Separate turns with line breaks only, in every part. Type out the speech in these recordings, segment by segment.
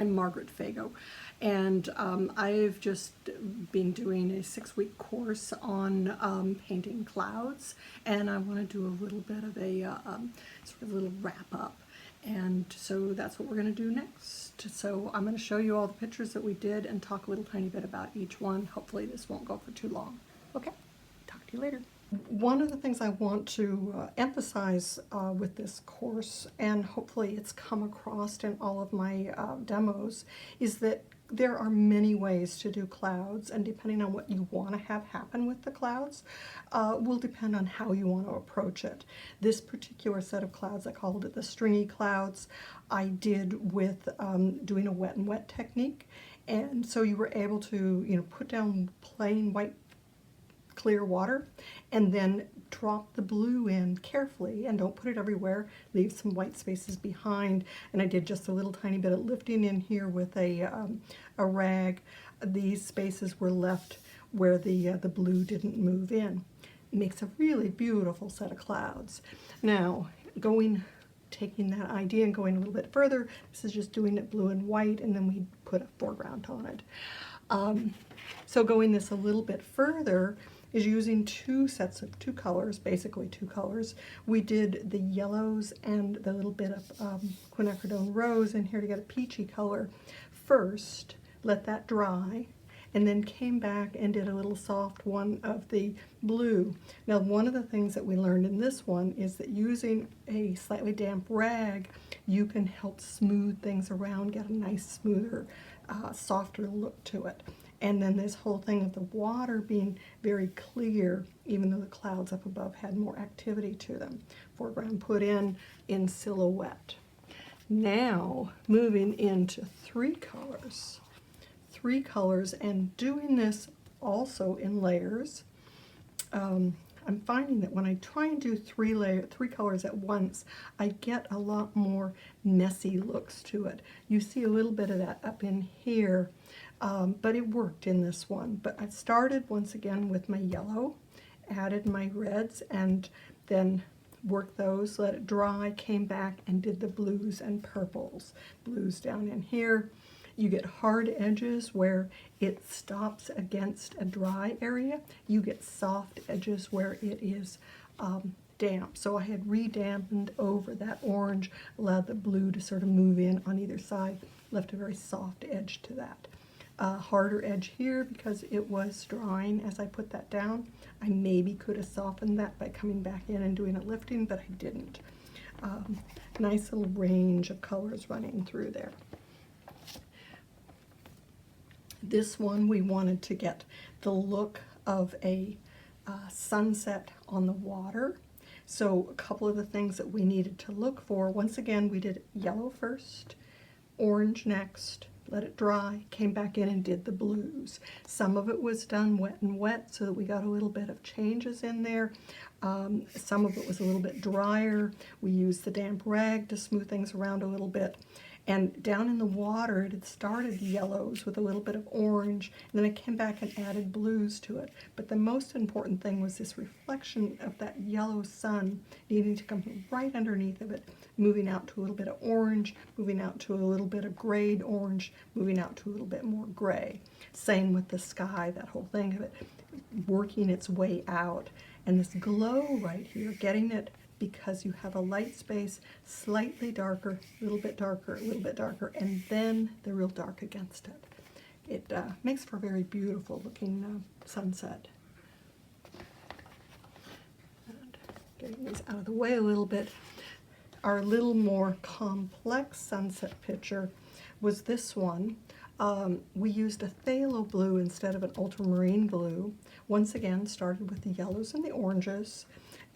I'm Margaret Fago, and I've just been doing a 6-week course on painting clouds, and I want to do a little bit of a sort of little wrap up. And so that's what we're going to do next. So I'm going to show you all the pictures that we did and talk a little tiny bit about each one. Hopefully this won't go for too long. Okay, talk to you later. One of the things I want to emphasize with this course, and hopefully it's come across in all of my demos, is that there are many ways to do clouds, and depending on what you want to have happen with the clouds will depend on how you want to approach it. This particular set of clouds, I called it the Stringy Clouds, I did with doing a wet and wet technique, and so you were able to put down plain white clear water and then drop the blue in carefully, and don't put it everywhere, leave some white spaces behind. And I did just a little tiny bit of lifting in here with a rag. These spaces were left where the blue didn't move in. It makes a really beautiful set of clouds. Now taking that idea and going a little bit further, this is just doing it blue and white, and then we put a foreground on it. So going this a little bit further is using two colors, basically two colors. We did the yellows and the little bit of quinacridone rose in here to get a peachy color first, let that dry, and then came back and did a little soft one of the blue. Now, one of the things that we learned in this one is that using a slightly damp rag, you can help smooth things around, get a nice, smoother, softer look to it. And then this whole thing of the water being very clear, even though the clouds up above had more activity to them. Foreground put in silhouette. Now, moving into three colors, and doing this also in layers. I'm finding that when I try and do three colors at once, I get a lot more messy looks to it. You see a little bit of that up in here. But it worked in this one. But I started once again with my yellow, added my reds, and then worked those, let it dry, came back and did the blues and purples. Blues down in here. You get hard edges where it stops against a dry area. You get soft edges where it is damp. So I had re-dampened over that orange, allowed the blue to sort of move in on either side, left a very soft edge to that. Harder edge here because it was drying as I put that down. I maybe could have softened that by coming back in and doing a lifting, but I didn't. Nice little range of colors running through there. This one we wanted to get the look of a sunset on the water. So a couple of the things that we needed to look for, once again we did yellow first, orange next, let it dry, came back in and did the blues. Some of it was done wet and wet so that we got a little bit of changes in there. Some of it was a little bit drier. We used the damp rag to smooth things around a little bit. And down in the water, it had started yellows with a little bit of orange, and then I came back and added blues to it. But the most important thing was this reflection of that yellow sun needing to come right underneath of it, moving out to a little bit of orange, moving out to a little bit of grayed orange, moving out to a little bit more gray. Same with the sky, that whole thing of it working its way out. And this glow right here, getting it because you have a light space, slightly darker, a little bit darker, a little bit darker, and then the real dark against it. It makes for a very beautiful looking sunset. And getting these out of the way a little bit, our little more complex sunset picture was this one. We used a phthalo blue instead of an ultramarine blue. Once again, started with the yellows and the oranges,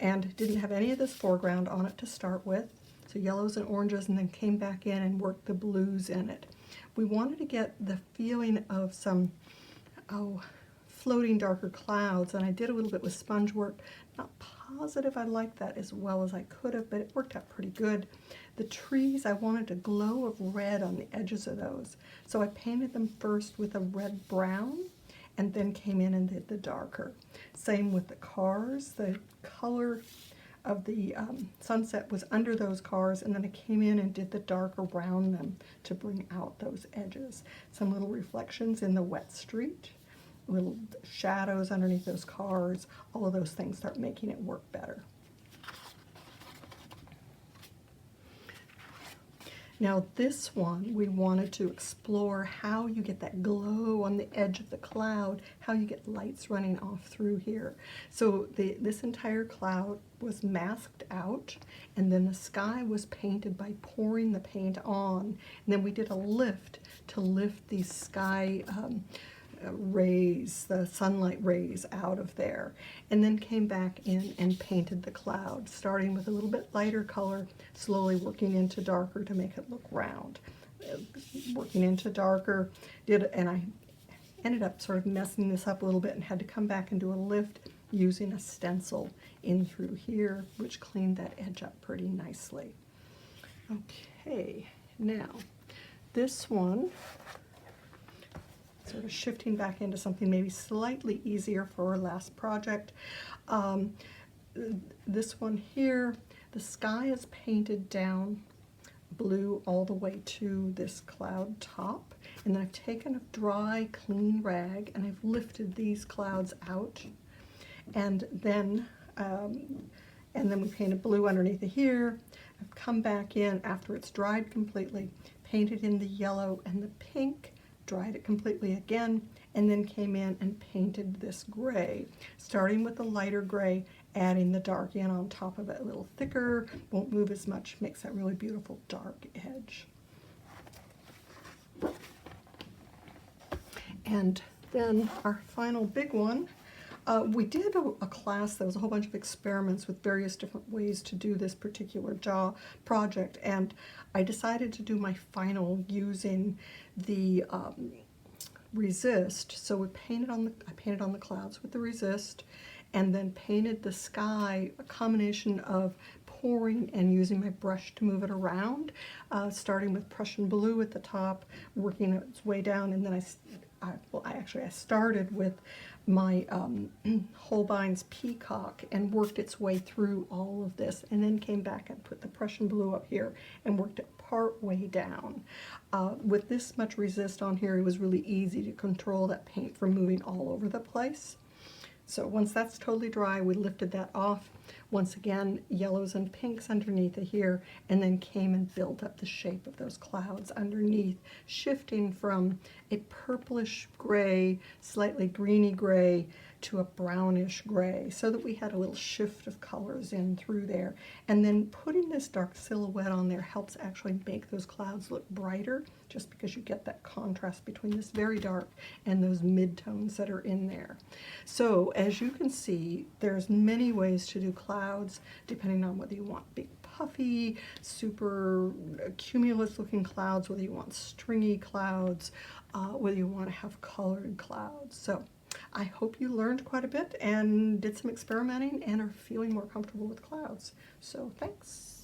and didn't have any of this foreground on it to start with. So yellows and oranges, and then came back in and worked the blues in it. We wanted to get the feeling of some, floating darker clouds, and I did a little bit with sponge work. Not positive I liked that as well as I could have, but it worked out pretty good. The trees, I wanted a glow of red on the edges of those. So I painted them first with a red-brown, and then came in and did the darker. Same with the cars. The color of the sunset was under those cars, and then I came in and did the dark around them to bring out those edges. Some little reflections in the wet street, little shadows underneath those cars, all of those things start making it work better. Now this one, we wanted to explore how you get that glow on the edge of the cloud, how you get lights running off through here. So this entire cloud was masked out, and then the sky was painted by pouring the paint on. And then we did a lift to lift these sky rays, the sunlight rays out of there, and then came back in and painted the cloud, starting with a little bit lighter color, slowly working into darker to make it look round. Working into darker, and I ended up sort of messing this up a little bit and had to come back and do a lift using a stencil in through here, which cleaned that edge up pretty nicely. Okay, now this one, sort of shifting back into something maybe slightly easier for our last project. This one here, the sky is painted down blue all the way to this cloud top, and then I've taken a dry, clean rag and I've lifted these clouds out, and then we painted blue underneath it here. I've come back in after it's dried completely, painted in the yellow and the pink, dried it completely again, and then came in and painted this gray, starting with the lighter gray, adding the dark in on top of it, a little thicker, won't move as much, makes that really beautiful dark edge. And then our final big one, we did a class that was a whole bunch of experiments with various different ways to do this particular project, and I decided to do my final using the resist. So I painted on the clouds with the resist, and then painted the sky, a combination of pouring and using my brush to move it around, starting with Prussian blue at the top, working its way down, and then I started with my Holbein's Peacock and worked its way through all of this, and then came back and put the Prussian blue up here and worked it part way down. With this much resist on here, it was really easy to control that paint from moving all over the place. So once that's totally dry, we lifted that off. Once again, yellows and pinks underneath it here, and then came and built up the shape of those clouds underneath, shifting from a purplish gray, slightly greeny gray, to a brownish gray, so that we had a little shift of colors in through there. And then putting this dark silhouette on there helps actually make those clouds look brighter, just because you get that contrast between this very dark and those midtones that are in there. So as you can see, there's many ways to do clouds, depending on whether you want big puffy, super cumulus looking clouds, whether you want stringy clouds, whether you want to have colored clouds. So I hope you learned quite a bit and did some experimenting and are feeling more comfortable with clouds. So thanks.